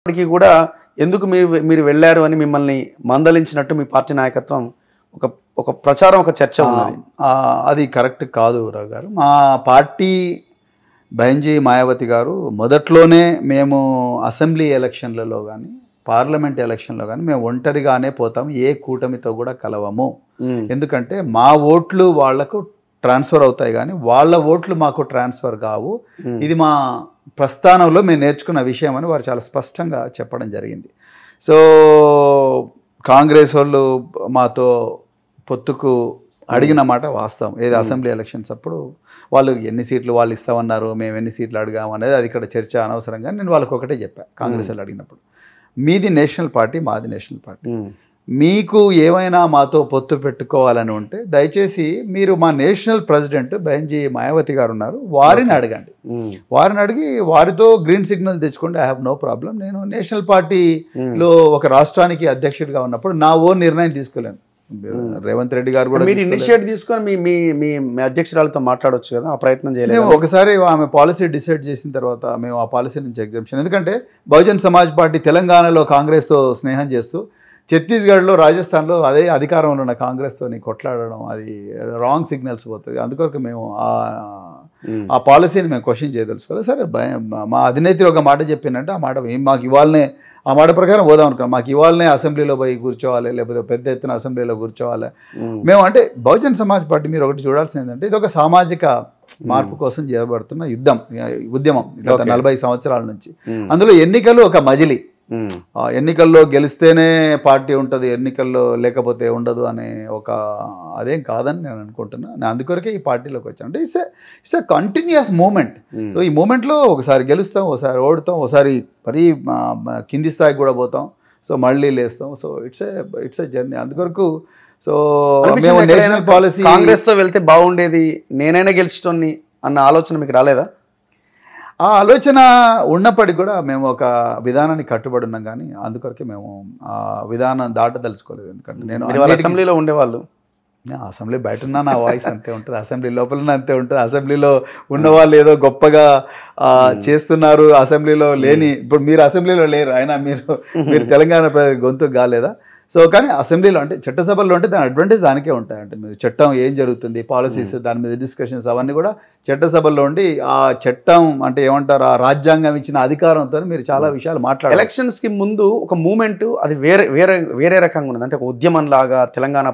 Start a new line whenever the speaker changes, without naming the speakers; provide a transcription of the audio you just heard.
ఇప్పటికీ కూడా ఎందుకు మీరు వెళ్లారు అని మిమ్మల్ని మందలించినట్టు మీ పార్టీ నాయకత్వం ఒక ఒక ప్రచారం, ఒక చర్చ ఉన్నది.
అది కరెక్ట్ కాదు రావు గారు. మా పార్టీ బెంజీ మాయావతి గారు మొదట్లోనే మేము అసెంబ్లీ ఎలక్షన్లలో కానీ పార్లమెంట్ ఎలక్షన్లో కానీ మేము ఒంటరిగానే పోతాం, ఏ కూటమితో కూడా కలవము. ఎందుకంటే మా ఓట్లు వాళ్లకు ట్రాన్స్ఫర్ అవుతాయి కానీ వాళ్ళ ఓట్లు మాకు ట్రాన్స్ఫర్ కావు. ఇది మా ప్రస్థానంలో మేము నేర్చుకున్న విషయం అని వారు చాలా స్పష్టంగా చెప్పడం జరిగింది. సో కాంగ్రెస్ వాళ్ళు మాతో పొత్తుకు అడిగిన మాట వాస్తవం. ఏది అసెంబ్లీ ఎలక్షన్స్ అప్పుడు వాళ్ళు ఎన్ని సీట్లు వాళ్ళు ఇస్తామన్నారు, మేము ఎన్ని సీట్లు అడిగాము అనేది అది ఇక్కడ చర్చ అనవసరంగా నేను వాళ్ళకి ఒకటే చెప్పాను. కాంగ్రెస్ వాళ్ళు అడిగినప్పుడు మీది నేషనల్ పార్టీ, మాది నేషనల్ పార్టీ, మీకు ఏమైనా మాతో పొత్తు పెట్టుకోవాలని ఉంటే దయచేసి మీరు మా నేషనల్ ప్రెసిడెంట్ బెంజీ మాయావతి గారు ఉన్నారు, వారిని అడగండి. వారిని అడిగి వారితో గ్రీన్ సిగ్నల్ తెచ్చుకోండి. I have no problem. నేను నేషనల్ పార్టీలో ఒక రాష్ట్రానికి అధ్యక్షుడిగా ఉన్నప్పుడు నా ఓన్ నిర్ణయం తీసుకోలేను. రేవంత్ రెడ్డి గారు కూడా
మీరు ఇనిషియేట్ తీసుకొని మీ మీ అధ్యక్షురాలతో మాట్లాడవచ్చు కదా, ఆ ప్రయత్నం చేయలేదు.
ఒకసారి ఆమె పాలసీ డిసైడ్ చేసిన తర్వాత మేము ఆ పాలసీ నుంచి ఎగ్జామ్షన్, ఎందుకంటే బహుజన్ సమాజ్ పార్టీ తెలంగాణలో కాంగ్రెస్తో స్నేహం చేస్తూ ఛత్తీస్గఢ్లో, రాజస్థాన్లో అదే అధికారంలో ఉన్న కాంగ్రెస్తో కొట్లాడడం అది రాంగ్ సిగ్నల్స్ పోతుంది. అందుకొరకు మేము ఆ పాలసీని మేము క్వశ్చన్ చేయదలుచుకోవాలి. సరే మా అధినేత్రి ఒక మాట చెప్పిందంటే ఆ మాట మాకు ఇవాళనే ఆ మాట ప్రకారం పోదాం అనుకున్నాం. మాకు ఇవాళనే అసెంబ్లీలో పోయి కూర్చోవాలి, లేకపోతే పెద్ద ఎత్తున అసెంబ్లీలో కూర్చోవాలి. మేము అంటే బహుజన్ సమాజ్ పార్టీ మీరు ఒకటి చూడాల్సింది ఏంటంటే ఇది ఒక సామాజిక మార్పు కోసం చేయబడుతున్న ఉద్యమం గత 40 సంవత్సరాల నుంచి. అందులో ఎన్నికలు ఒక మజిలీ. ఎన్నికల్లో గెలిస్తేనే పార్టీ ఉంటుంది, ఎన్నికల్లో లేకపోతే ఉండదు అనే ఒక అదేం కాదని నేను అనుకుంటున్నాను. నేను అందుకొరకే ఈ పార్టీలోకి వచ్చాను. అంటే it's a continuous movement. So ఈ మూమెంట్లో ఒకసారి గెలుస్తాం, ఒకసారి ఓడుతాం, ఒకసారి మరీ కింది స్థాయికి కూడా పోతాం, సో మళ్ళీ లేస్తాం. So it's a journey. అందుకొరకు సో నేషనల్ పాలసీ
కాంగ్రెస్తో వెళ్తే బాగుండేది, నేనైనా గెలిచటోని అన్న ఆలోచన మీకు రాలేదా?
ఆ ఆలోచన ఉన్నప్పటికీ కూడా మేము ఒక విధానాన్ని కట్టుబడి ఉన్నాం, కానీ అందుకొరకే మేము ఆ విధానం దాటదలుచుకోలేదు. ఎందుకంటే నేను
అసెంబ్లీలో ఉండేవాళ్ళు,
అసెంబ్లీ బయట ఉన్నా నా వాయిస్ అంతే ఉంటుంది, అసెంబ్లీ లోపల అంతే ఉంటుంది. అసెంబ్లీలో ఉన్నవాళ్ళు ఏదో గొప్పగా చేస్తున్నారు, అసెంబ్లీలో లేని, ఇప్పుడు మీరు అసెంబ్లీలో లేరు, అయినా మీరు తెలంగాణ గొంతు కాలేదా? సో కానీ అసెంబ్లీలో అంటే చట్టసభల్లో అంటే దాని అడ్వాంటేజ్ దానికే ఉంటాయి. అంటే మీరు చట్టం ఏం జరుగుతుంది, పాలసీస్, దాని మీద డిస్కషన్స్ అవన్నీ కూడా చట్టసభల్లో ఉండి ఆ చట్టం అంటే ఏమంటారు, ఆ రాజ్యాంగం ఇచ్చిన అధికారంతో మీరు చాలా విషయాలు మాట్లాడారు.
ఎలక్షన్స్కి ముందు ఒక మూమెంట్ అది వేరే రకంగా ఉన్నది. అంటే ఒక ఉద్యమం లాగా తెలంగాణ